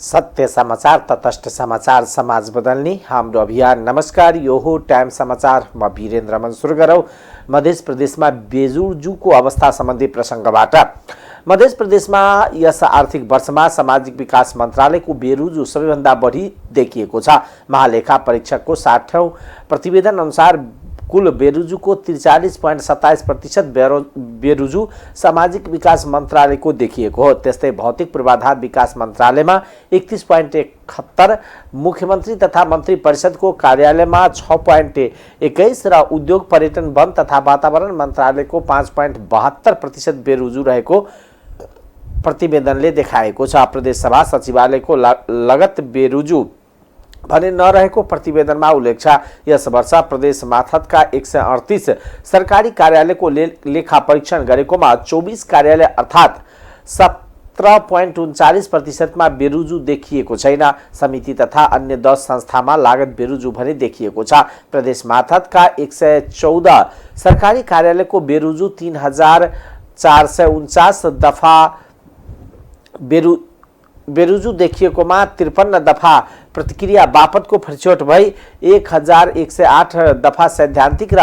सत्य समाचार, तटस्थ समाचार, समाज बदल्ने हाम्रो अभियान। नमस्कार, यो हो टाइम समाचार। म वीरेन्द्र मन्सुर गरौँ मध्य प्रदेशमा बेजुजुको अवस्था सम्बन्धी प्रसङ्गबाट। मध्य प्रदेशमा यस आर्थिक वर्षमा सामाजिक विकास मन्त्रालयको बेरुजु सबैभन्दा बढी देखिएको छ। महालेखा परीक्षकको 60औं प्रतिवेदन अनुसार कुल बेरुजुको 43.27% बेरुजु सामाजिक विकास मन्त्रालयको देखिएको हो। त्यस्तै भौतिक पूर्वाधार विकास मन्त्रालयमा 31.71, मुख्यमन्त्री तथा मन्त्री परिषदको कार्यालयमा 6.21 र उद्योग पर्यटन वन तथा वातावरण मन्त्रालयको 5.72% बेरुजु रहेको प्रतिवेदनले देखाएको छ। प्रदेश सभा सचिवालयको लगत बेरुजु भने नरहेको प्रतिवेदनमा उल्लेख छ। यस वर्ष प्रदेश माथतका 138 सरकारी कार्यालयको लेखा परीक्षण गरेकोमा 24 कार्यालय अर्थात् 17.39%मा बेरुजु देखिएको छैन। समिति तथा अन्य 10 संस्थामा लागत बेरुजु भने देखिएको छ। प्रदेश माथतका 114 सरकारी कार्यालयको बेरुजु 3449 दफा बेरुजु देखिएकोमा 53 दफा प्रतिक्रिया बापतको फरछोट भई 1108 दफा सैद्धान्तिक र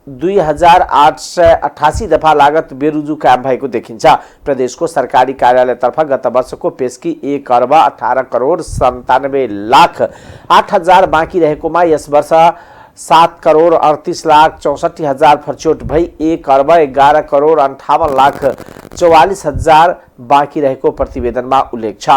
2888 दफा लागत बेरुजु कायम भएको देखिन्छ। प्रदेशको सरकारी कार्यालयतर्फ गत वर्षको पेस्की 1 अर्ब 18 करोड 97 लाख 8 हजार बाँकी रहेकोमा यस वर्ष 7 करोड 38 लाख 64 हजार फरछोट भई 1 अर्ब 11 करोड 58 लाख 44 हजार बाँकी रहेको प्रतिवेदनमा उल्लेख छ।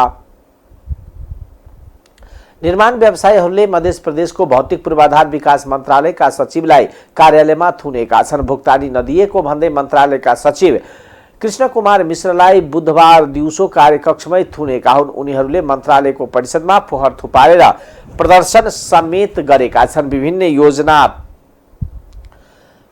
निर्माण व्यवसायीहरूले मध्य प्रदेशको भौतिक पूर्वाधार विकास मन्त्रालयका सचिवलाई कार्यालयमा थुनेका छन्। भुक्तानी नदिएको भन्दै मन्त्रालयका सचिव कृष्ण कुमार मिश्रलाई बुधबार दिउँसो कार्यकक्षमै थुनेका हुन्। उनीहरूले मन्त्रालयको परिषदमा फोहर थुपारेर प्रदर्शन समेत गरेका छन्।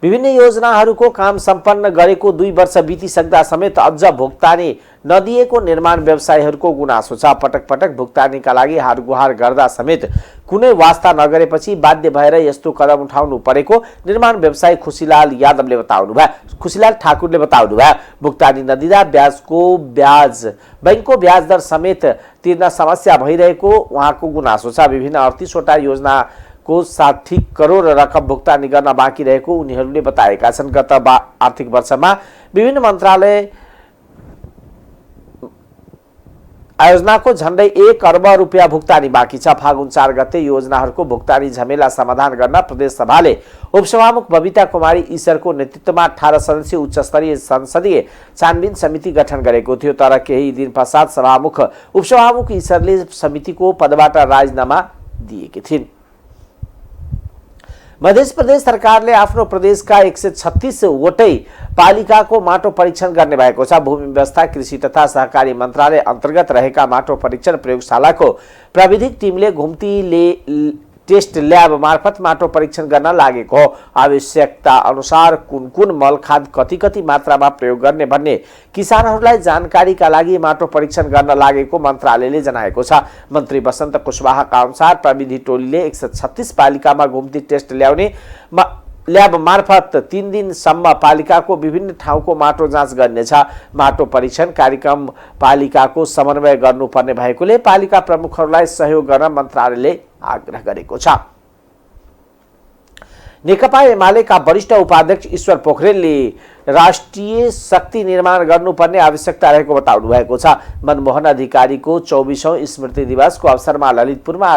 विभिन्न योजनाहरूको काम सम्पन्न गरेको 2 वर्ष बितिसक्दा समेत अझ भुक्तानी नदिएको निर्माण व्यवसायीहरूको गुनासो छ। पटक पटक भुक्तानीका लागि हारगुहार गर्दा समेत कुनै वास्ता नगरेपछि बाध्य भएर यस्तो कदम उठाउनु परेको निर्माण व्यवसायी खुसीलाल ठाकुरले बताउनुभयो। भुक्तानी नदिँदा बैंकको ब्याज दर समेत तिर्न समस्या भइरहेको उहाँको गुनासो छ। विभिन्न 38वटा योजनाको 60 करोड रकम भुक्तानी गर्न बाँकी रहेको उनीहरूले बताएका छन्। गत आर्थिक वर्षमा विभिन्न मन्त्रालय आयोजनाको झण्डै 1 अर्ब रुपियाँ भुक्तानी बाँकी छ। फागुन 4 गते योजनाहरूको भुक्तानी झमेला समाधान गर्न प्रदेश सभाले उपसभामुख बबिता कुमारी ईश्वरको नेतृत्वमा 18 सदस्यीय उच्च स्तरीय संसदीय छानबिन समिति गठन गरेको थियो। तर केही दिन पश्चात सभामुख उपसभामुख ईश्वरले समितिको पदबाट राजीनामा दिएकी थिइन्। मध्य प्रदेश सरकारले आफ्नो प्रदेशका 136 वटै पालिकाको माटो परीक्षण गर्ने भएको छ। भूमि व्यवस्था, कृषि तथा सहकारी मन्त्रालय अन्तर्गत रहेका माटो परीक्षण प्रयोगशालाको प्राविधिक टिमले घुम्ती टेस्ट ल्याब मार्फत माटो परीक्षण गर्न लागेको हो। आवश्यकता अनुसार कुन कुन मल खाद कति मात्रामा प्रयोग गर्ने भन्ने किसानहरूलाई जानकारीका लागि माटो परीक्षण गर्न लागेको मन्त्रालयले जनाएको छ। मन्त्री वसन्त कुशवाहाका अनुसार प्रविधि टोलीले 136 पालिकामा घुम्ती टेस्ट ल्याउने ल्याब मार्फत 3 दिनसम्म पालिकाको विभिन्न ठाउँको माटो जाँच गर्नेछ। माटो परीक्षण कार्यक्रम पालिकाको समन्वय गर्नुपर्ने भएकोले पालिका प्रमुखहरूलाई सहयोग गर्न मन्त्रालयले आग्रह गरेको छ। नेकपा एमालेका वरिष्ठ उपाध्यक्ष ईश्वर पोखरेलले राष्ट्रिय शक्ति निर्माण गर्नुपर्ने आवश्यकता रहेको बताउनु भएको छ। मनमोहन अधिकारीको 24औं स्मृति दिवसको अवसरमा ललितपुरमा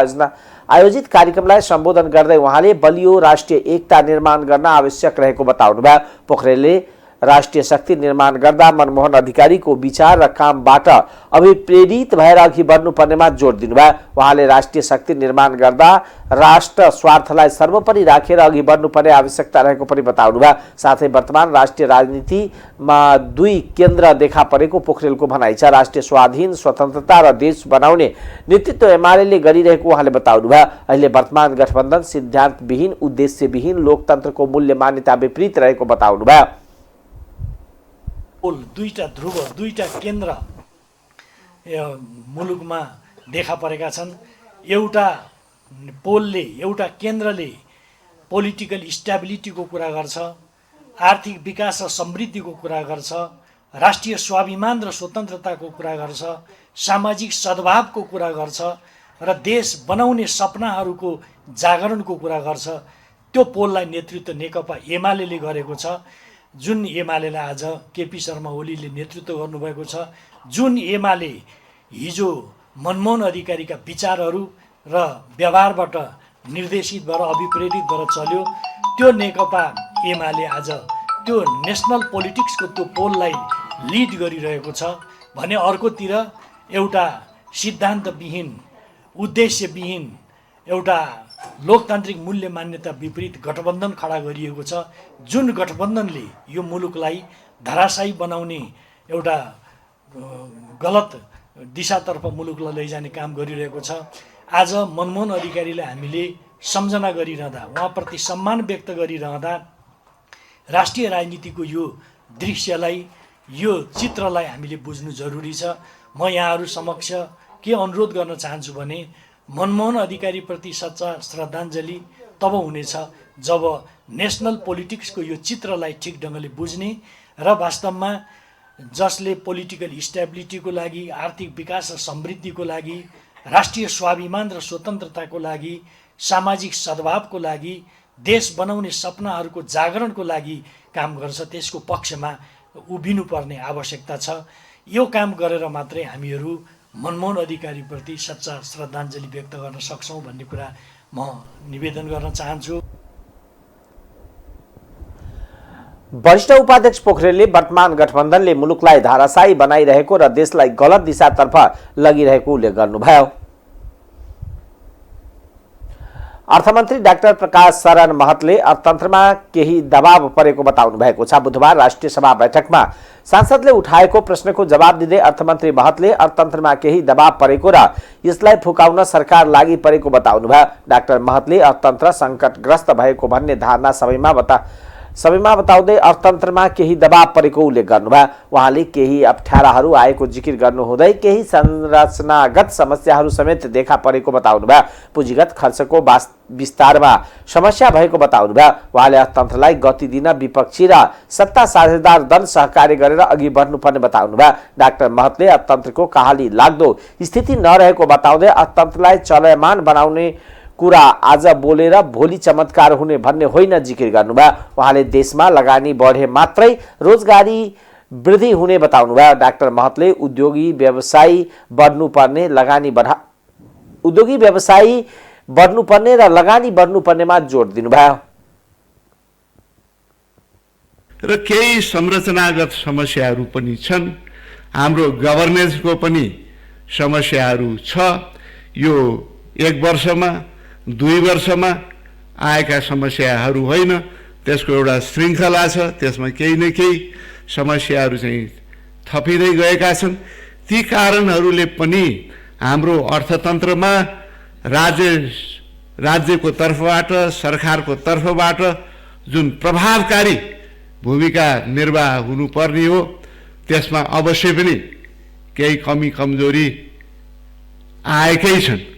आयोजित कार्यक्रमलाई सम्बोधन गर्दै उहाँले बलियो राष्ट्रिय एकता निर्माण गर्न आवश्यक रहेको बताउनुभयो। पोखरेलले राष्ट्रिय शक्ति निर्माण गर्दा मनमोहन अधिकारीको विचार र कामबाट अभिप्रेरित भएर अघि बढ्नुपर्नेमा जोड दिनुभयो। उहाँले राष्ट्रिय शक्ति निर्माण गर्दा राष्ट्र स्वार्थलाई सर्वोपरि राखेर अघि बढ्नुपर्ने आवश्यकता रहेको पनि बताउनुभयो। साथै वर्तमान राष्ट्रिय राजनीतिमा 2 केन्द्र देखा परेको पोखरेलको भनाइ छ। राष्ट्रिय स्वाधीन, स्वतन्त्रता र देश बनाउने नेतृत्व एमाले गरिरहेको उहाँले बताउनुभयो। अहिले वर्तमान गठबन्धन सिद्धान्तविहीन, उद्देश्यविहीन लोकतन्त्रको मूल्य मान्यता विपरीत रहेको बताउनुभयो। दुईटा ध्रुव, दुईटा केन्द्र मुलुकमा देखा परेका छन्। एउटा पोलले, एउटा केन्द्रले पोलिटिकल स्टेबिलिटीको कुरा गर्छ, आर्थिक विकास र समृद्धिको कुरा गर्छ राष्ट्रिय स्वाभिमान र स्वतन्त्रताको कुरा गर्छ, सामाजिक सद्भावको कुरा गर्छ र देश बनाउने सपनाहरूको जागरणको कुरा गर्छ। त्यो पोललाई नेतृत्व नेकपा एमाले गरेको छ, जुन एमालेलाई आज केपी शर्मा ओलीले नेतृत्व गर्नुभएको छ, जुन एमाले हिजो मनमोहन अधिकारीका विचारहरू र व्यवहारबाट निर्देशित भएर अभिप्रेरित भएर चल्यो, त्यो नेकपा एमाले आज त्यो नेसनल पोलिटिक्सको त्यो पोललाई लिड गरिरहेको छ भने अर्कोतिर एउटा सिद्धान्तविहीन, उद्देश्यविहीन, एउटा लोकतान्त्रिक मूल्य मान्यता विपरीत गठबन्धन खडा गरिएको छ, जुन गठबन्धनले यो मुलुकलाई धराशायी बनाउने एउटा गलत दिशातर्फ मुलुकलाई लैजाने काम गरिरहेको छ। आज मनमोहन अधिकारीलाई हामीले सम्झना गरिरहँदा, उहाँप्रति सम्मान व्यक्त गरिरहँदा राष्ट्रिय राजनीतिको यो दृश्यलाई, यो चित्रलाई हामीले बुझ्नु जरुरी छ। म यहाँहरू समक्ष के अनुरोध गर्न चाहन्छु भने मनमोहन अधिकारीप्रति सच्चा श्रद्धाञ्जली तब हुनेछ जब नेसनल पोलिटिक्सको यो चित्रलाई ठिक ढङ्गले बुझ्ने र वास्तवमा जसले पोलिटिकल स्टेबिलिटीको लागि, आर्थिक विकास र समृद्धिको लागि, राष्ट्रिय स्वाभिमान र स्वतन्त्रताको लागि, सामाजिक सद्भावको लागि, देश बनाउने सपनाहरूको जागरणको लागि काम गर्छ, त्यसको पक्षमा उभिनुपर्ने आवश्यकता छ। यो काम गरेर मात्रै हामीहरू मनमोहन अधिकारीप्रति सच्चा श्रद्धाञ्जली व्यक्त गर्न सक्छौँ भन्ने कुरा म निवेदन गर्न चाहन्छु। वरिष्ठ उपाध्यक्ष पोखरेलले वर्तमान गठबन्धनले मुलुकलाई धाराशायी बनाइरहेको र देशलाई गलत दिशातर्फ लगिरहेको उल्लेख गर्नुभयो। अर्थमन्त्री डाक्टर प्रकाश शरण महतले अर्थतन्त्रमा केही दबाव परेको बताउनु भएको छ। बुधबार राष्ट्रिय सभा बैठकमा सांसदले उठाएको प्रश्नको जवाब दिँदै अर्थमन्त्री महतले अर्थतन्त्रमा केही दबाव परेको र यसलाई फुकाउन सरकार लागि परेको बताउनुभयो। डाक्टर महतले अर्थतन्त्र सङ्कटग्रस्त भएको भन्ने धारणा सबैमा बताउँदै अर्थतन्त्रमा केही दबाव परेको उल्लेख गर्नुभयो। उहाँले केही अप्ठ्याराहरू आएको जिकिर गर्नुहुँदै केही संरचनागत समस्याहरू समेत देखा परेको बताउनुभयो। पुँजीगत खर्चको विस्तारमा समस्या भएको बताउनुभयो। उहाँले अर्थतन्त्रलाई गति दिन विपक्षी र सत्ता साझेदार दल सहकार्य गरेर अघि बढ्नुपर्ने बताउनुभयो। डाक्टर महतले अर्थतन्त्रको कहाली लाग्दो स्थिति नरहेको बताउँदै अर्थतन्त्रलाई चलयमान बनाउने कुरा आज बोलेर भोलि चमत्कार हुने भन्ने होइन जिकिर गर्नुभयो। उहाँले देशमा लगानी बढे मात्रै रोजगारी वृद्धि हुने बताउनुभयो। डाक्टर महतले उद्योगी व्यवसायी बढ्नुपर्ने र लगानी बढ्नुपर्नेमा जोड दिनुभयो। र केही संरचनागत समस्याहरू पनि छन्, हाम्रो गभर्नेन्सको पनि समस्याहरू छ। यो 1 वर्षमा 2 वर्षमा आएका समस्याहरू होइन, त्यसको एउटा श्रृङ्खला छ। त्यसमा केही न केही समस्याहरू चाहिँ थपिँदै गएका छन्। ती कारणहरूले पनि हाम्रो अर्थतन्त्रमा राज्यको तर्फबाट, सरकारको तर्फबाट जुन प्रभावकारी भूमिका निर्वाह हुनुपर्ने हो, त्यसमा अवश्य पनि केही कमी कमजोरी आएकै छन्।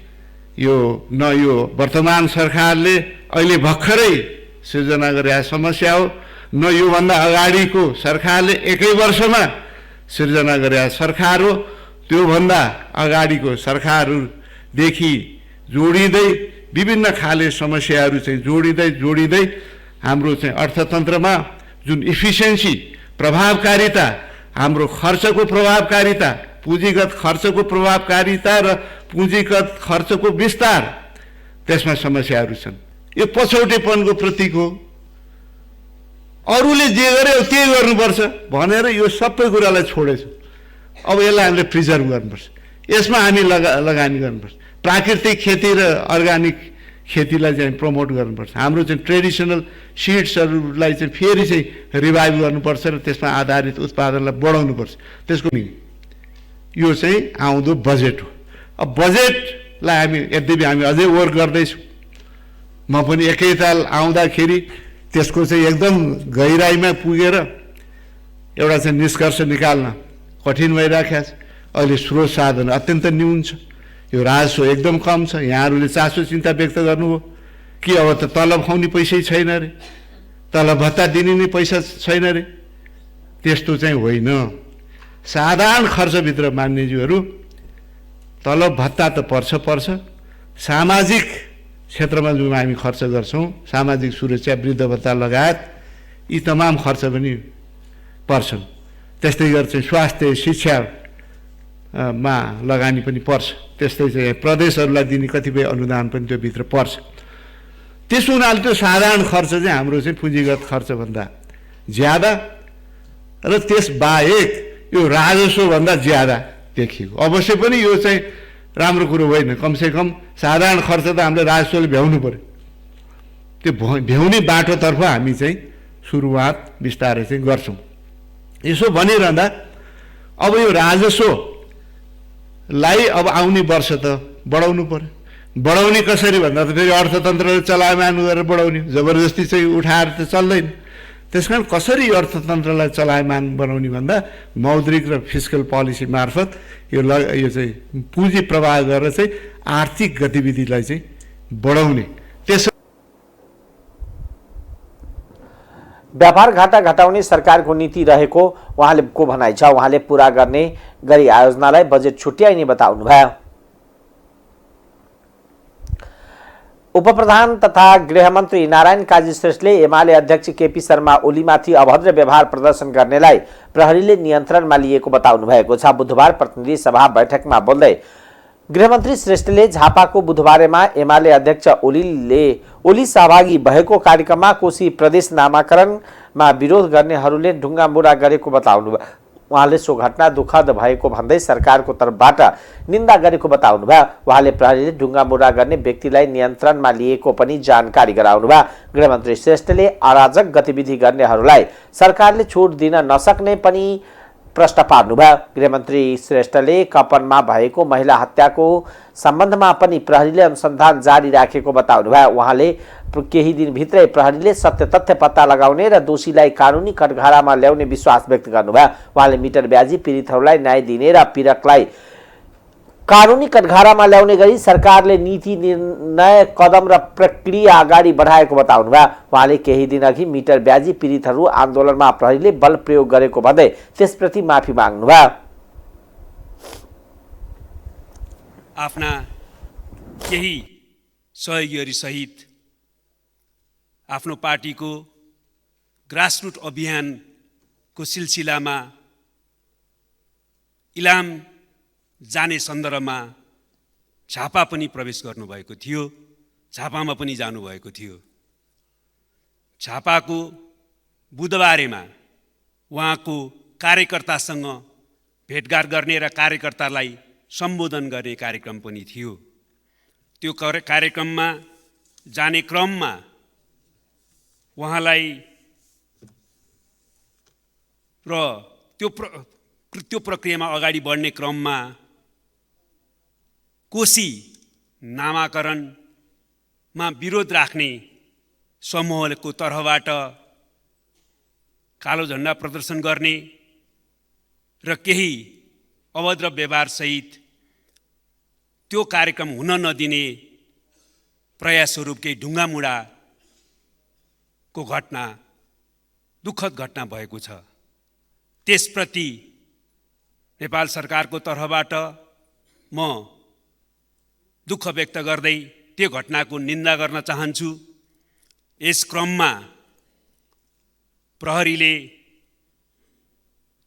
यो वर्तमान सरकारले अहिले भर्खरै सिर्जना गरेका समस्या हो, न योभन्दा अगाडिको सरकारले 1 वर्षमा सिर्जना गरेका सरकार हो। त्योभन्दा अगाडिको सरकारहरूदेखि जोडिँदै विभिन्न खाले समस्याहरू चाहिँ जोडिँदै हाम्रो चाहिँ अर्थतन्त्रमा जुन इफिसियन्सी, प्रभावकारिता, हाम्रो खर्चको प्रभावकारिता, पुँजीगत खर्चको प्रभावकारिता र पुँजीगत खर्चको विस्तार, त्यसमा समस्याहरू छन्। यो पछौटेपनको प्रतीक हो। अरूले जे गर्यो त्यही गर्नुपर्छ भनेर यो सबै कुरालाई छोडेछौँ। अब यसलाई हामीले प्रिजर्भ गर्नुपर्छ, यसमा हामी लगानी गर्नुपर्छ। प्राकृतिक खेती र अर्ग्यानिक खेतीलाई चाहिँ प्रमोट गर्नुपर्छ। हाम्रो चाहिँ ट्रेडिसनल सिड्सहरूलाई चाहिँ फेरि चाहिँ रिभाइभ गर्नुपर्छ र त्यसमा आधारित उत्पादनलाई बढाउनुपर्छ। त्यसको यो चाहिँ आउँदो बजेट हो। अब बजेटलाई हामी अझै वर्क गर्दैछौँ। म पनि एकैताल आउँदाखेरि त्यसको चाहिँ एकदम गहिराइमा पुगेर एउटा चाहिँ निष्कर्ष निकाल्न कठिन भइराखेको छ। अहिले स्रोत साधन अत्यन्त न्यून छ, यो राजस्व एकदम कम छ। यहाँहरूले चासो चिन्ता व्यक्त गर्नुभयो कि अब त तलब खुवाउने पैसै छैन रे, तलब भत्ता दिने नै पैसा छैन रे। त्यस्तो चाहिँ होइन। साधारण खर्चभित्र मान्यज्यूहरू तलब भत्ता त पर्छ सामाजिक क्षेत्रमा जुन हामी खर्च गर्छौँ सामाजिक सुरक्षा वृद्ध भत्ता लगायत यी तमाम खर्च पनि पर्छन्। त्यस्तै गरी चाहिँ स्वास्थ्य शिक्षामा लगानी पनि पर्छ। त्यस्तै चाहिँ प्रदेशहरूलाई दिने कतिपय अनुदान पनि त्यो भित्र पर्छ। त्यसो हुनाले त्यो साधारण खर्च चाहिँ हाम्रो चाहिँ पुँजीगत खर्चभन्दा ज्यादा र त्यसबाहेक यो राजस्वभन्दा ज्यादा देखियो। अवश्य पनि यो चाहिँ राम्रो कुरो होइन। कमसेकम साधारण खर्च त हामीले राजस्वले भ्याउनु पर्यो। त्यो भ्याउने बाटोतर्फ हामी चाहिँ सुरुवात बिस्तारै चाहिँ गर्छौँ। यसो भनिरहँदा अब यो राजस्वलाई अब आउने वर्ष त बढाउनु पर्यो। बढाउने कसरी भन्दा त फेरि अर्थतन्त्रले चलायमान गरेर बढाउने, जबरजस्ती चाहिँ उठाएर त चल्दैन। त्यसकारण कसरी अर्थतन्त्रलाई चलायमान बनाउने भन्दा मौद्रिक र फिस्कल पोलिसी मार्फत यो चाहिँ पुँजी प्रवाह गरेर चाहिँ आर्थिक गतिविधिलाई चाहिँ बढाउने। त्यसो व्यापार घाटा घटाउने सरकारको नीति रहेको उहाँले को भनाइ छ। उहाँले पूरा गर्ने गरी आयोजनालाई बजेट छुट्याइने बताउनुभयो। उपप्रधान तथा गृहमन्त्री नारायण काजी श्रेष्ठले एमाले अध्यक्ष केपी शर्मा ओलीमाथि अभद्र व्यवहार प्रदर्शन गर्नेलाई प्रहरीले नियन्त्रणमा लिएको बताउनु भएको छ। बुधबार प्रतिनिधि सभा बैठकमा बोल्दै गृहमन्त्री श्रेष्ठले झापाको बुधबारेमा एमाले अध्यक्ष ओली सहभागी भएको कार्यक्रममा कोशी प्रदेश नामाकरणमा विरोध गर्नेहरूले ढुङ्गामुढा गरेको बताउनुभयो। उहाँले सो घटना दुःखद भएको भन्दै सरकारको तर्फबाट निन्दा गरेको बताउनुभयो। उहाँले प्रहरीले ढुङ्गामुढा गर्ने व्यक्तिलाई नियन्त्रणमा लिएको पनि जानकारी गराउनुभयो। गृहमन्त्री श्रेष्ठले अराजक गतिविधि गर्नेहरूलाई सरकारले छुट दिन नसक्ने पनि प्रश्न पार्नुभयो। गृहमन्त्री श्रेष्ठले कपनमा भएको महिला हत्याको सम्बन्धमा पनि प्रहरीले अनुसन्धान जारी राखेको बताउनुभयो। उहाँले केही दिनभित्रै प्रहरीले सत्य तथ्य पत्ता लगाउने र दोषीलाई कानुनी कठघरामा ल्याउने विश्वास व्यक्त गर्नुभयो। उहाँले मिटर ब्याजी पीडितहरूलाई न्याय दिने र पीडकलाई कानुनी कठघरामा ल्याउने गरी सरकारले नीति निर्णय कदम र प्रक्रिया अगाडि बढाएको बताउनुभयो। उहाँले केही दिन अघि मिटर ब्याजी पीडितहरू आन्दोलनमा प्रहरीले बल प्रयोग गरेको भन्दै त्यसप्रति माफी माग्नुभयो। आफ्ना केही सहयोगीहरू सहित आफ्नो पार्टीको ग्रासरुट अभियानको सिलसिलामा इलाम जाने सन्दर्भमा झापा पनि प्रवेश गर्नुभएको थियो। झापामा पनि जानुभएको थियो। झापाको बुधबारेमा उहाँको कार्यकर्तासँग भेटघाट गर्ने र कार्यकर्तालाई सम्बोधन गर्ने कार्यक्रम पनि थियो। त्यो कार्यक्रममा जाने क्रममा उहाँलाई र त्यो प्रक्रियामा अगाडि बढ्ने क्रममा कोशी नामाकरणमा विरोध राख्ने समूहको तर्फबाट कालो झण्डा प्रदर्शन गर्ने र केही अभद्र व्यवहारसहित त्यो कार्यक्रम हुन नदिने प्रयासस्वरूप केही ढुङ्गामुढाको घटना दुःखद घटना भएको छ। त्यसप्रति नेपाल सरकारको तर्फबाट म दुःख व्यक्त गर्दै त्यो घटनाको निन्दा गर्न चाहन्छु। यस क्रममा प्रहरीले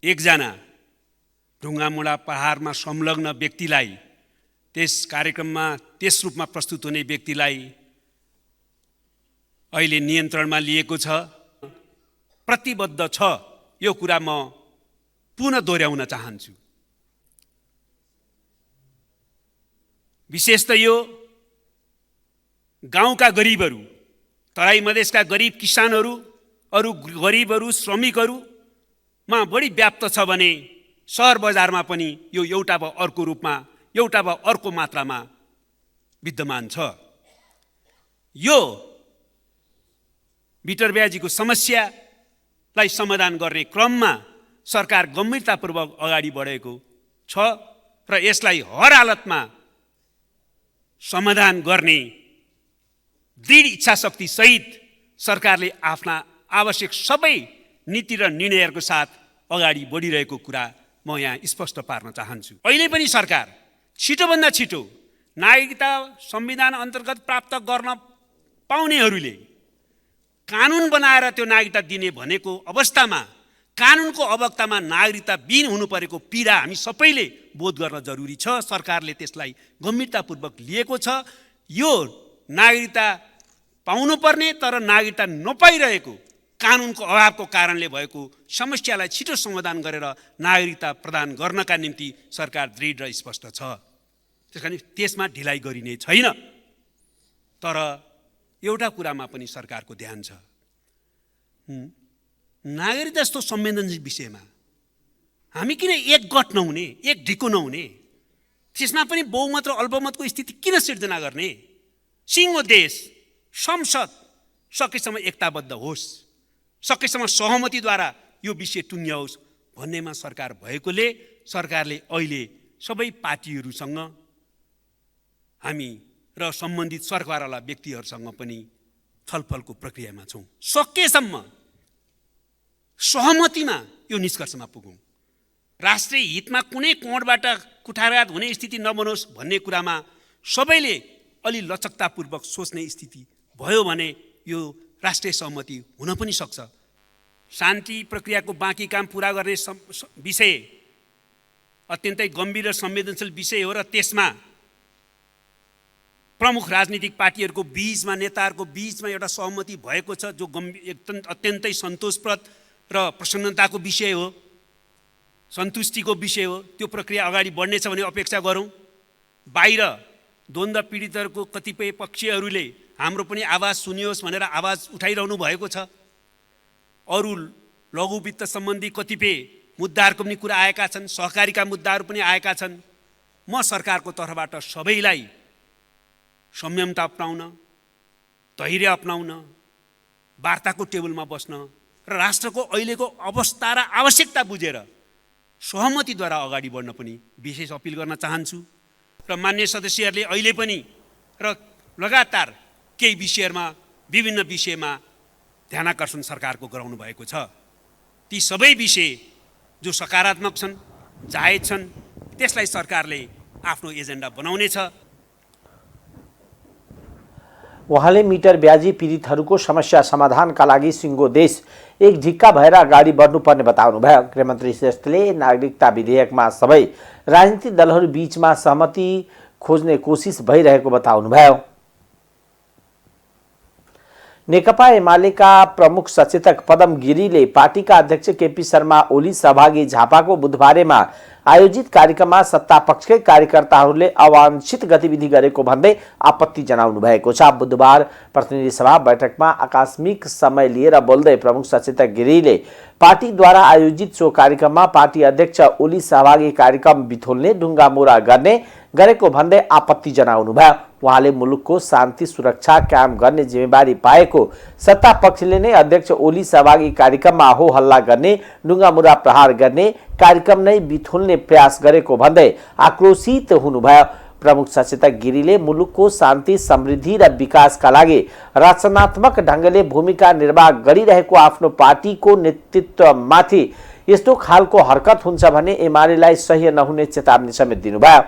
एकजना ढुङ्गामुढा पहाडमा संलग्न व्यक्तिलाई त्यस कार्यक्रममा त्यस रूपमा प्रस्तुत हुने व्यक्तिलाई अहिले नियन्त्रणमा लिएको छ। प्रतिबद्ध छ यो कुरा म पुनः दोहोर्याउन चाहन्छु। विशेष त यो गाउँका गरिबहरू, तराई मधेसका गरिब किसानहरू, अरू गरिबहरू, श्रमिकहरूमा बढी व्याप्त छ भने सहर बजारमा पनि यो एउटा वा अर्को रूपमा, एउटा वा अर्को मात्रामा विद्यमान छ। यो मिटर ब्याजीको समस्यालाई समाधान गर्ने क्रममा सरकार गम्भीरतापूर्वक अगाडि बढेको छ र यसलाई हर हालतमा समाधान गर्ने दृढ इच्छाशक्ति सहित सरकारले आफ्ना आवश्यक सबै नीति र निर्णयहरूको साथ अगाडि बढिरहेको कुरा म यहाँ स्पष्ट पार्न चाहन्छु। अहिले पनि सरकार छिटोभन्दा छिटो नागरिकता संविधान अन्तर्गत प्राप्त गर्न पाउनेहरूले कानुन बनाएर त्यो नागरिकता दिने भनेको अवस्थामा कानुनको अवक्तामा नागरिकता बिन हुनु परेको पीडा हामी सबैले बोध गर्न जरुरी छ। सरकारले त्यसलाई गम्भीरतापूर्वक लिएको छ। यो नागरिकता पाउनुपर्ने तर नागरिकता नपाइरहेको कानुनको अभावको कारणले भएको समस्यालाई छिटो समाधान गरेर नागरिकता प्रदान गर्नका निम्ति सरकार दृढ र स्पष्ट छ। त्यसकारण त्यसमा ढिलाइ गरिने छैन। तर एउटा कुरामा पनि सरकारको ध्यान छ, नागरिकता जस्तो संवेदनशील विषयमा हामी किन एकगठ नहुने, एक ढिको नहुने? त्यसमा पनि बहुमत र अल्पमतको स्थिति किन सिर्जना गर्ने? सिङ्गो देश संसद सकेसम्म एकताबद्ध होस्, सकेसम्म सहमतिद्वारा यो विषय टुङ्ग्याओस् भन्नेमा सरकार भएकोले सरकारले अहिले सबै पार्टीहरूसँग हामी र सम्बन्धित सरकारवाला व्यक्तिहरूसँग पनि छलफलको प्रक्रियामा छौँ। सकेसम्म सहमतिमा यो निष्कर्षमा पुगौँ। राष्ट्रिय हितमा कुनै कोणबाट कुठाराघात हुने स्थिति नबनोस् भन्ने कुरामा सबैले अलि लचकतापूर्वक सोच्ने स्थिति भयो भने यो राष्ट्रिय सहमति हुन पनि सक्छ। शान्ति प्रक्रियाको बाँकी काम पुरा गर्ने विषय अत्यन्तै गम्भीर र संवेदनशील विषय हो र त्यसमा प्रमुख राजनीतिक पार्टीहरूको बीचमा, नेताहरूको बीचमा एउटा सहमति भएको छ जो अत्यन्तै सन्तोषप्रद र प्रसन्नताको विषय हो, सन्तुष्टिको विषय हो। त्यो प्रक्रिया अगाडि बढ्नेछ भने अपेक्षा गरौँ। बाहिर द्वन्द्व पीडितहरूको कतिपय पक्षहरूले हाम्रो पनि आवाज सुनियोस् भनेर आवाज उठाइरहनु भएको छ। अरू लघु वित्त सम्बन्धी कतिपय मुद्दाहरूको पनि कुरा आएका छन्, सहकारीका मुद्दाहरू पनि आएका छन्। म सरकारको तर्फबाट सबैलाई संयमता अपनाउन, धैर्य अपनाउन, वार्ताको टेबलमा बस्न र राष्ट्रको अहिलेको अवस्था र आवश्यकता बुझेर सहमतिद्वारा अगाडि बढ्न पनि विशेष अपिल गर्न चाहन्छु। र मान्य सदस्यहरूले अहिले पनि र लगातार केही विषयहरूमा विभिन्न विषयमा ध्यानाकर्षण सरकारको गराउनु भएको छ। ती सबै विषय जो सकारात्मक छन्, जायज छन्, त्यसलाई सरकारले आफ्नो एजेन्डा बनाउनेछ। उहाँले मिटर ब्याजी पीडितहरूको समस्या समाधानका लागि सिङ्गो देश एक ढिक्का भएर अगाडि बढ्नुपर्ने बताउनुभयो। गृहमन्त्री श्रेष्ठले नागरिकता विधेयकमा सबै राजनीतिक दलहरू बीचमा सहमति खोज्ने कोसिस भइरहेको बताउनुभयो। नेकपा एमालेका प्रमुख सचेतक पदम गिरीले पार्टीका अध्यक्ष केपी शर्मा ओली सहभागी झापाको बुधबारेमा आयोजित कार्यक्रममा सत्तापक्षकै कार्यकर्ताहरूले अवांछित गतिविधि गरेको भन्दै आपत्ति जनाउनु भएको छ। बुधबार प्रतिनिधि सभा बैठकमा आकस्मिक समय लिएर बोल्दै प्रमुख सचेतक गिरीले पार्टीद्वारा आयोजित सो कार्यक्रममा पार्टी अध्यक्ष ओली सहभागी कार्यक्रम बिथोल्ने, ढुङ्गा मोरा गरेको भन्दै आपत्ति जनाउनु भयो। उहाँले मुलुकको शान्ति सुरक्षा कायम गर्ने जिम्मेवारी पाएको सत्ता पक्षले नै अध्यक्ष ओली सहभागी कार्यक्रममा हो हल्ला गर्ने, ढुङ्गामुरा प्रहार गर्ने, कार्यक्रम नै बिथोल्ने प्रयास गरेको भन्दै आक्रोशित हुनुभयो। प्रमुख सचेतक गिरीले मुलुकको शान्ति, समृद्धि र विकासका लागि रचनात्मक ढङ्गले भूमिका निर्वाह गरिरहेको आफ्नो पार्टीको नेतृत्वमाथि यस्तो खालको हरकत हुन्छ भने एमालेलाई सह्य नहुने चेतावनी समेत दिनुभयो।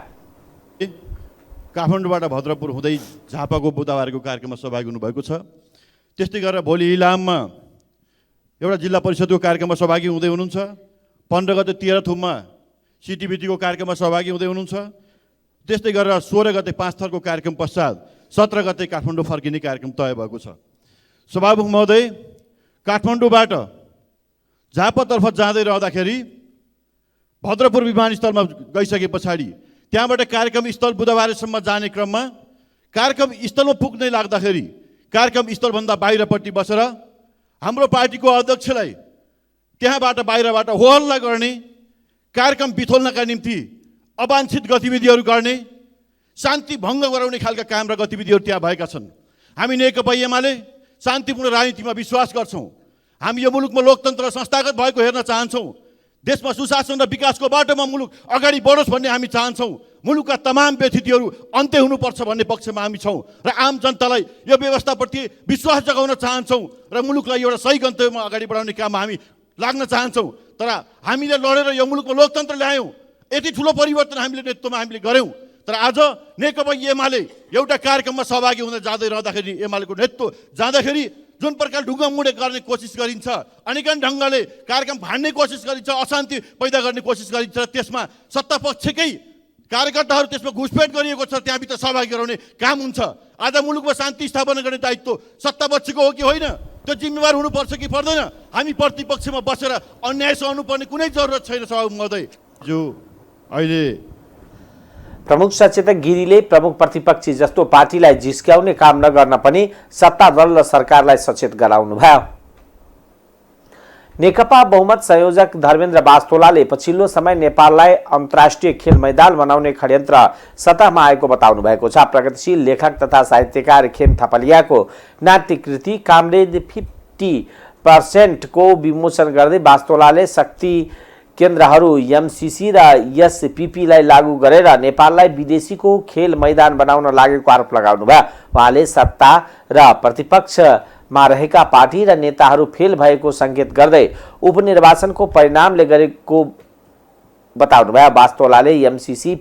काठमाडौँबाट भद्रपुर हुँदै झापाको बुधबारको कार्यक्रममा सहभागी हुनुभएको छ। त्यस्तै गरेर भोलि इलाममा एउटा जिल्ला परिषदको कार्यक्रममा सहभागी हुँदै हुनुहुन्छ। 15 गते तेह्रथुममा सिटिभिटीको कार्यक्रममा सहभागी हुँदै हुनुहुन्छ। त्यस्तै गरेर 16 गते 5 थरको कार्यक्रम पश्चात 17 गते काठमाडौँ फर्किने कार्यक्रम तय भएको छ। सभामुख महोदय, काठमाडौँबाट झापातर्फ जाँदै रहँदाखेरि भद्रपुर विमानस्थलमा गइसके पछाडि त्यहाँबाट कार्यक्रम स्थल बुधबारसम्म जाने क्रममा कार्यक्रम स्थलमा पुग्दै लाग्दाखेरि कार्यक्रम स्थलभन्दा बाहिरपट्टि बसेर हाम्रो पार्टीको अध्यक्षलाई त्यहाँबाट बाहिरबाट हो हल्ला गर्ने, कार्यक्रम बिथोल्नका निम्ति अवांछित गतिविधिहरू गर्ने, शान्ति भङ्ग गराउने खालका काम र गतिविधिहरू त्यहाँ भएका छन्। हामी नेकपा एमाले शान्तिपूर्ण राजनीतिमा विश्वास गर्छौँ। हामी यो मुलुकमा लोकतन्त्र संस्थागत भएको हेर्न चाहन्छौँ। देशमा सुशासन र विकासको बाटोमा मुलुक अगाडि बढोस् भन्ने हामी चाहन्छौँ। मुलुकका तमाम व्यथितिहरू अन्त्य हुनुपर्छ भन्ने पक्षमा हामी छौँ र आम जनतालाई यो व्यवस्थाप्रति विश्वास जगाउन चाहन्छौँ र मुलुकलाई एउटा सही गन्तव्यमा अगाडि बढाउने काममा हामी लाग्न चाहन्छौँ। तर हामीले लडेर यो मुलुकमा लोकतन्त्र ल्यायौँ, यति ठुलो परिवर्तन हामीले नेतृत्वमा हामीले गऱ्यौँ। तर आज नेकपा एमाले एउटा कार्यक्रममा सहभागी हुन जाँदै रहँदाखेरि, एमालेको नेतृत्व जाँदाखेरि जुन प्रकार ढुङ्गामुढे गर्ने कोसिस गरिन्छ, अनेकन ढङ्गले कार्यक्रम भाड्ने कोसिस गरिन्छ, अशान्ति पैदा गर्ने कोसिस गरिन्छ, त्यसमा सत्तापक्षकै कार्यकर्ताहरू त्यसमा घुसपेट गरिएको छ, त्यहाँभित्र सहभागी गराउने काम हुन्छ। आज मुलुकमा शान्ति स्थापना गर्ने दायित्व सत्तापक्षको हो कि होइन, त्यो जिम्मेवार हुनुपर्छ कि पर्दैन? हामी प्रतिपक्षमा बसेर अन्याय सहनुपर्ने कुनै जरुरत छैन। सभामुख महोदय जो अहिले प्रमुख सचेतक गिरीले प्रमुख प्रतिपक्षी जस्तो पार्टीलाई जिस्क्याउने काम नगर्न पनि सत्ता दल र सरकारलाई सचेत गराउनु भयो। नेकपा बहुमत संयोजक धर्मेन्द्र बास्तोलाले पछिल्लो समय नेपाललाई अन्तर्राष्ट्रिय खेल मैदान बनाउने षड्यन्त्र सतहमा आएको बताउनु भएको छ। प्रगतिशील लेखक तथा साहित्यकार खेम थपलियाको नाट्यकृति कामरेज 50% को विमोचन गर्दै बास्तोलाले शक्ति केन्द्रहरू एमसीसी र एसपीपीलाई लागू गरेर नेपाललाई विदेशीको खेल मैदान बनाउन लागेको आरोप लगाउनु भयो। उहाँले सत्ता र प्रतिपक्षमा रहेका पार्टी र नेताहरू फेल भएको संकेत गर्दै उपनिर्वाचनको परिणामले गरेको बताउनु भयो। बास्तोलाले एमसीसी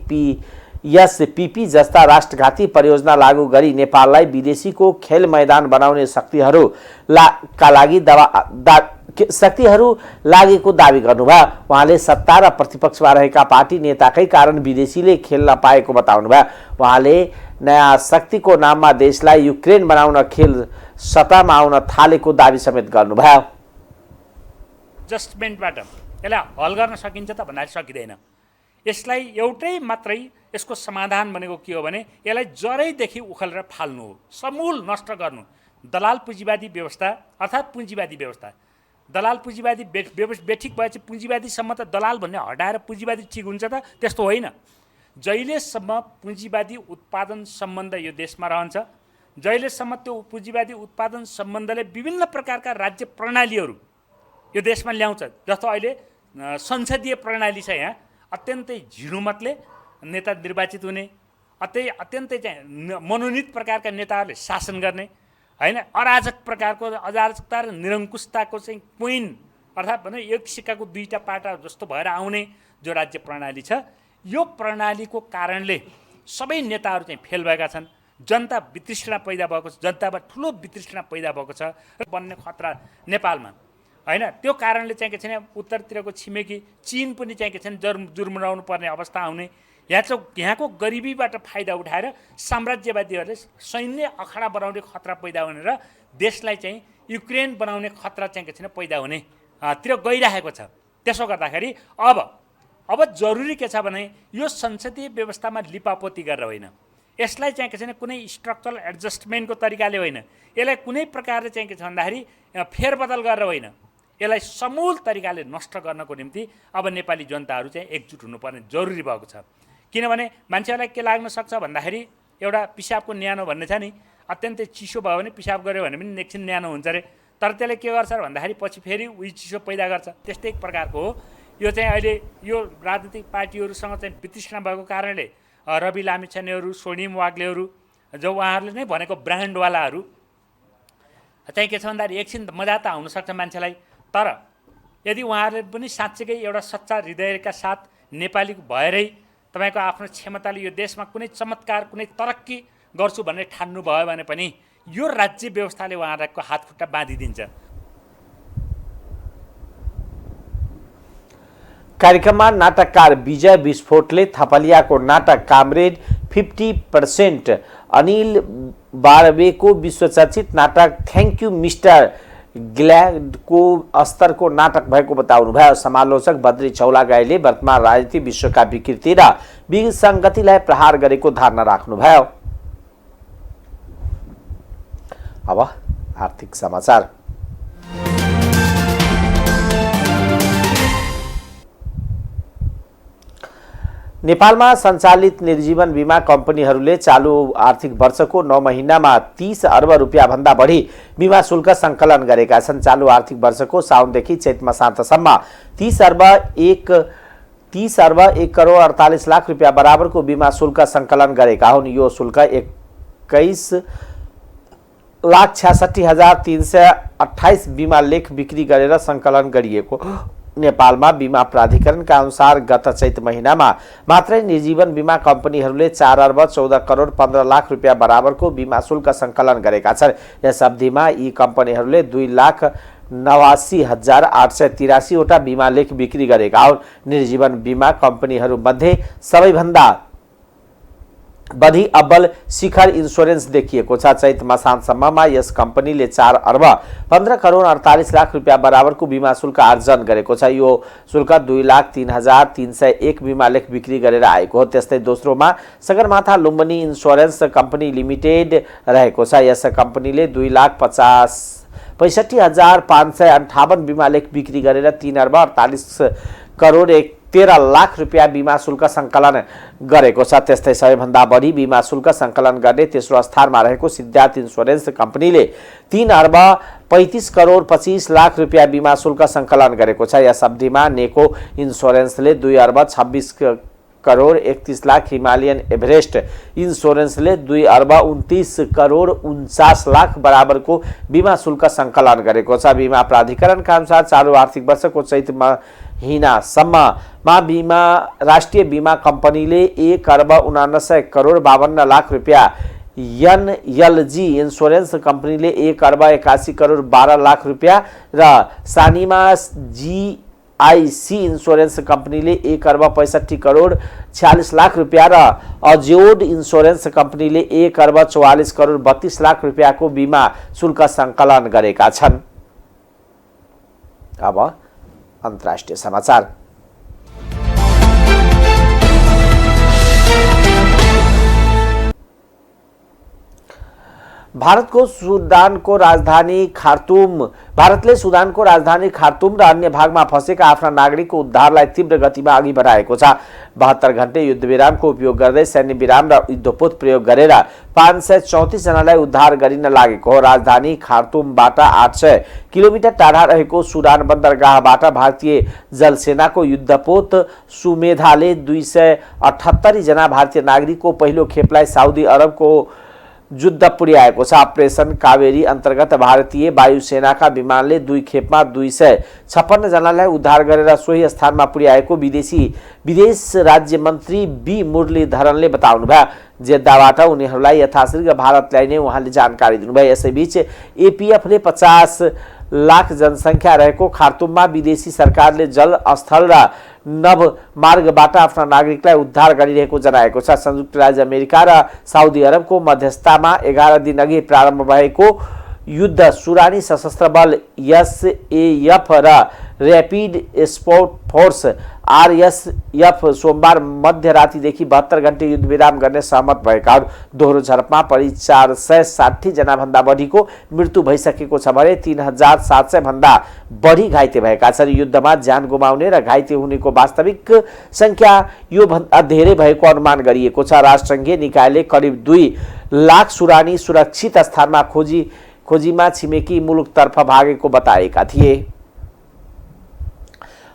एसपीपी जस्ता राष्ट्रघाती परियोजना लागू गरी नेपाललाई विदेशीको खेल मैदान बनाउने शक्तिहरू लागेको दावी गर्नुभयो। उहाँले सत्ता र प्रतिपक्षमा रहेका पार्टी नेताकै कारण विदेशीले खेल्न पाएको बताउनु भयो। उहाँले नयाँ शक्तिको नाममा देशलाई युक्रेन बनाउन खेल सत्तामा आउन थालेको दावी समेत गर्नुभयो। एडजस्टमेन्टबाट यसलाई हल गर्न सकिन्छ त भन्नाले सकिँदैन। यसलाई एउटै मात्रै यसको समाधान भनेको के हो भने यसलाई जरैदेखि उखेलेर फाल्नु हो, समूल नष्ट गर्नु। दलाल पुँजीवादी व्यवस्था अर्थात् पुँजीवादी व्यवस्था, दलाल पुँजीवादी बेठिक भएपछि पुँजीवादीसम्म त दलाल भन्ने हटाएर पुँजीवादी ठिक हुन्छ त? त्यस्तो होइन। जहिलेसम्म पुँजीवादी उत्पादन सम्बन्ध यो देशमा रहन्छ, जहिलेसम्म त्यो पुँजीवादी उत्पादन सम्बन्धले विभिन्न प्रकारका राज्य प्रणालीहरू यो देशमा ल्याउँछ, जस्तो अहिले संसदीय प्रणाली छ, यहाँ अत्यन्तै झिरुमतले नेता निर्वाचित हुने, अत्यन्तै चाहिँ मनोनीत प्रकारका नेताहरूले शासन गर्ने, होइन, अराजक प्रकारको अराजकता र निरङ्कुशताको चाहिँ क्विन अर्थात् भने एक सिक्काको दुईटा पाटा जस्तो भएर आउने जो राज्य प्रणाली छ, यो प्रणालीको कारणले सबै नेताहरू चाहिँ फेल भएका छन्। जनता वितृष्णा पैदा भएको छ, जनतामा ठुलो वितृष्णा पैदा भएको छ र बन्ने खतरा नेपालमा, होइन। त्यो कारणले चाहिँ के छैन, उत्तरतिरको छिमेकी चीन पनि चाहिँ के छैन जुर्मुराउनु पर्ने अवस्था आउने, यहाँको गरिबीबाट फाइदा उठाएर साम्राज्यवादीहरूले सैन्य अखाडा बनाउने खतरा पैदा हुने र देशलाई चाहिँ युक्रेन बनाउने खतरा चाहिँ के छैन पैदा हुने तिर गइरहेको छ। त्यसो गर्दाखेरि अब जरुरी के छ भने यो संसदीय व्यवस्थामा लिपापोती गरेर होइन, यसलाई चाहिँ के छैन कुनै स्ट्रक्चरल एडजस्टमेन्टको तरिकाले होइन, यसलाई कुनै प्रकारले चाहिँ के छ भन्दाखेरि फेरबदल गरेर होइन, यसलाई समूल तरिकाले नष्ट गर्नको निम्ति अब नेपाली जनताहरू चाहिँ एकजुट हुनुपर्ने जरुरी भएको छ। किनभने मान्छेहरूलाई के लाग्न सक्छ भन्दाखेरि एउटा पिसाबको न्यानो भन्ने छ नि, अत्यन्तै चिसो भयो भने पिसाब गऱ्यो भने पनि एकछिन न्यानो हुन्छ अरे, तर त्यसले के गर्छ भन्दाखेरि पछि फेरि उही चिसो पैदा गर्छ। त्यस्तै प्रकारको हो यो चाहिँ। अहिले यो राजनीतिक पार्टीहरूसँग चाहिँ वितृष्णा भएको कारणले रवि लामिछानेहरू, स्वर्णिम वाग्लेहरू जो उहाँहरूले नै भनेको ब्रान्डवालाहरू चाहिँ के छ भन्दाखेरि एकछिन मजा त आउनसक्छ मान्छेलाई, तर यदि उहाँहरूले पनि साँच्चैकै एउटा सच्चा हृदयका साथ नेपाली भएरै तपाईँको आफ्नो क्षमताले यो देशमा कुनै चमत्कार कुनै तरक्की गर्छु भन्ने ठान्नु भयो भने पनि यो राज्य व्यवस्थाले उहाँहरूको हातखुट्टा बाँधिदिन्छ। कार्यक्रममा नाटककार विजय विस्फोटले थपलियाको नाटक कामरेज 50% अनिल बारबेको विश्वचर्चित नाटक थ्याङ्क यू मिस्टर ग्ल्याडको स्तरको नाटक भएको बताउनु भयो। समालोचक बद्री चौलागाईले वर्तमान राजनीति विश्वका विकृति र विसङ्गतिलाई प्रहार गरेको धारणा राख्नुभयो। अब आर्थिक समाचार। नेपालमा सञ्चालित निर्जीवन बीमा कम्पनीहरूले चालु आर्थिक वर्षको 9 महिनामा 30 अर्ब रुपियाँ भन्दा बढी बीमा शुल्क सङ्कलन गरेका छन्। चालु आर्थिक वर्षको साउनदेखि चैत मसान्तसम्म 30 अर्ब 1 करोड 48 लाख रुपियाँ बराबरको बीमा शुल्क सङ्कलन गरेका हुन्। यो शुल्क 21,66,328 बीमा लेख बिक्री गरेर सङ्कलन गरिएको नेपालमा बीमा प्राधिकरणका अनुसार गत चैत महिनामा मात्रै निर्जीवन बीमा कम्पनीहरूले 4 अर्ब 14 करोड 15 लाख रुपियाँ बराबरको बीमा शुल्क सङ्कलन गरेका छन्। यस अवधिमा यी कम्पनीहरूले 2,89,883 वटा बीमा लेख बिक्री गरेका हुन्। निर्जीवन बीमा कम्पनीहरूमध्ये सबैभन्दा बढी अब्बल शिखर इन्स्योरेन्स देखिएको छ। चैत मसान्तसम्ममा यस कम्पनीले 4 अर्ब 15 करोड 48 लाख रुपियाँ बराबरको बीमा शुल्क आर्जन गरेको छ। यो शुल्क 2,03,301 बीमा लेख बिक्री गरेर आएको हो। त्यस्तै दोस्रोमा Sagarmatha Lumbini insurance company limited रहेको छ। यस कम्पनीले 2,65,558 बीमा लेख बिक्री गरेर 3 अर्ब 48 करोड 13 लाख रुपियाँ बीमा शुल्क सङ्कलन गरेको छ। त्यस्तै सबैभन्दा बढी बीमा शुल्क सङ्कलन गर्ने तेस्रो स्थानमा रहेको सिद्धार्थ इन्स्योरेन्स कम्पनीले 3 अर्ब 35 करोड 25 लाख रुपियाँ बीमा शुल्क सङ्कलन गरेको छ। यस अवधिमा नेको इन्स्योरेन्सले 2 अर्ब 26 करोड 31 लाख, हिमालयन एभरेस्ट इन्स्योरेन्सले 2 अर्ब 29 करोड 49 लाख बराबरको बीमा शुल्क सङ्कलन गरेको छ। बीमा प्राधिकरणका अनुसार चालु आर्थिक वर्षको चैत महिनासम्ममा राष्ट्रिय बीमा कम्पनीले 1 अर्ब 79 करोड 52 लाख रुपियाँ, एनएलजी इन्स्योरेन्स कम्पनीले 1 अर्ब 81 करोड 12 लाख रुपियाँ र सानिमा जीआईसी इन्स्योरेन्स कम्पनीले 1 अर्ब 65 करोड 46 लाख रुपियाँ र अज्योड इन्स्योरेन्स कम्पनीले 1 अर्ब 44 करोड 32 लाख रुपियाँको बीमा शुल्क सङ्कलन गरेका छन्। अब अन्तर्राष्ट्रिय समाचार। भारतले सुदानको राजधानी खार्तुम र अन्य भागमा फँसेका आफ्ना नागरिकको उद्धारलाई तीव्र गतिमा अघि बढाएको छ। 72 घण्टे युद्धविरामको उपयोग गर्दै सैन्य विराम र युद्धपोत प्रयोग गरेर 534 जनालाई उद्धार गरिन लागेको हो। राजधानी खार्तुमबाट 800 किलोमिटर टाढा रहेको सुडान बन्दरगाहबाट भारतीय जलसेनाको युद्धपोत सुमेधाले 278 जना भारतीय नागरिकको पहिलो खेपलाई साउदी अरबको युद्ध पुर्याएको छ। अपरेसन कावेरी अन्तर्गत भारतीय वायुसेनाका विमानले 2 खेपमा 256 जनालाई उद्धार गरेर सोही स्थानमा पुर्याएको विदेश राज्य मन्त्री बी मुरलीधरनले बताउनुभयो। जेद्दाबाट उनीहरूलाई यथाशीघ्र भारत ल्याइने उहाँले जानकारी दिनुभयो। यसैबीच एपीएफले 50 लाख जनसङ्ख्या रहेको खार्तुममा विदेशी सरकारले जल, स्थल र नभ मार्गबाट आफ्ना नागरिकलाई उद्धार गरिरहेको जनाएको छ। संयुक्त राज्य अमेरिका र साउदी अरबको मध्यस्थतामा 11 दिन अघि प्रारम्भ भएको युद्ध सुडानी सशस्त्र बल एसएएफ र ऱ्यापिड सपोर्ट फोर्स आरएसएफ सोमबार मध्यरातिदेखि 72 घण्टे युद्धविराम गर्ने सहमत भएका हुन्। दोहोरो झडपमा परि 460 जनाभन्दा बढीको मृत्यु भइसकेको छ भने 3700 भन्दा बढी घाइते भएका छन्। युद्धमा ज्यान गुमाउने र घाइते हुनेको वास्तविक सङ्ख्या योभन्दा धेरै भएको अनुमान गरिएको छ। राष्ट्रसङ्घीय निकायले करिब 2 लाख सुडानी सुरक्षित स्थानमा खोजीमा छिमेकी मुलुकतर्फ भागेको बताएका थिए।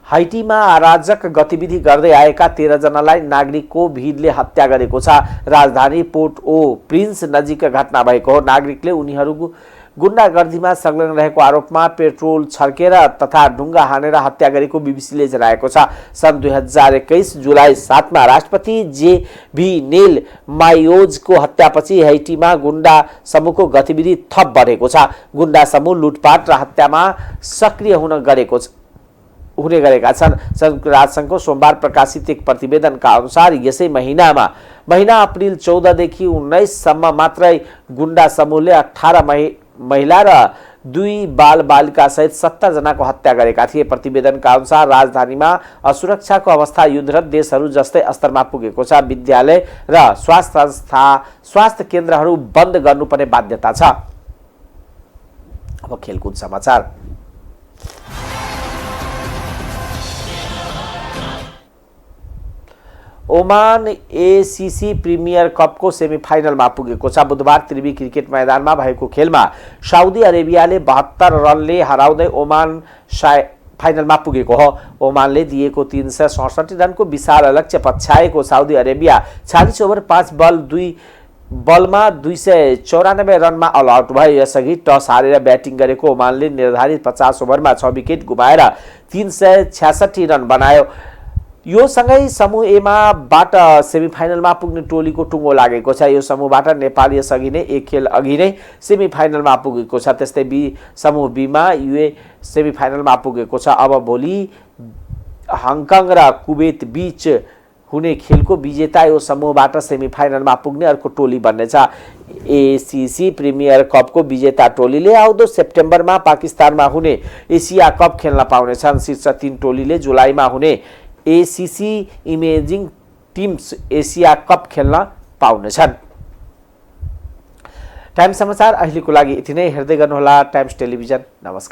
हाइटीमा अराजक गतिविधि गर्दै आएका 13 जनालाई नागरिकको भिडले हत्या गरेको छ। राजधानी पोर्ट ओ प्रिन्स नजिक घटना भएको हो। नागरिकले उनीहरूको गुण्डागर्दीमा संलग्न रहेको आरोपमा पेट्रोल छर्केर तथा ढुङ्गा हानेर हत्या गरेको बीबीसीले जनाएको छ। सन् 2021 जुलाई 7 मा राष्ट्रपति जेभी नेल मायोजको हत्यापछि हाइटीमा गुण्डा समूहको गतिविधि थप बढेको छ। गुण्डा समूह लुटपाट र हत्यामा सक्रिय हुने गरेका छन्। संयुक्त राष्ट्रसङ्घको सोमबार प्रकाशित एक प्रतिवेदनका अनुसार यसै महिना अप्रिल 14 देखि 19 सम्म मात्रै गुण्डा समूहले 18 महिला र 2 बालबालिका सहित 70 जनाको हत्या गरेका थिए। प्रतिवेदनका अनुसार राजधानीमा असुरक्षाको अवस्था युद्धरत देशहरू जस्तै स्तरमा पुगेको छ। विद्यालय र स्वास्थ्य केन्द्रहरू बन्द गर्नुपर्ने बाध्यता छ। अब खेलकुद समाचार। ओमान एसीसी प्रिमियर कपको सेमिफाइनलमा पुगेको छ। बुधबार त्रिवी क्रिकेट मैदानमा भएको खेलमा साउदी अरेबियाले 72 रनले हराउँदै ओमान फाइनलमा पुगेको हो। ओमानले दिएको 367 रनको विशाल लक्ष्य पछ्याएको साउदी अरेबिया 46 ओभर 5 बल 2 बलमा 294 रनमा अल आउट भयो। यसअघि टस हारेर ब्याटिङ गरेको ओमानले निर्धारित 50 ओभरमा 6 विकेट गुमाएर 366 रन बनायो। यो सँगै समूह एमा बाट सेमिफाइनलमा पुग्ने टोलीको टुङ्गो लागेको छ। यो समूहबाट नेपाल यसअघि नै एक खेल अघि नै सेमिफाइनलमा पुगेको छ। त्यस्तै समूह बीमा युए सेमिफाइनलमा पुगेको छ। अब भोलि हङकङ र कुवेत बीच हुने खेलको विजेता यो समूहबाट सेमिफाइनलमा पुग्ने अर्को टोली बन्नेछ। एसीसी प्रिमियर कपको विजेता टोलीले आउँदो सेप्टेम्बरमा पाकिस्तानमा हुने एसिया कप खेल्न पाउनेछन्। शीर्ष 3 टोलीले जुलाईमा हुने ACC imaging teams Asia cup खेल्न पाउनेछन्। टाइम्स समाचार अहिलेको लागि यति नै। हेर्दै गर्नुहोला टाइम्स टेलिभिजन। नमस्कार।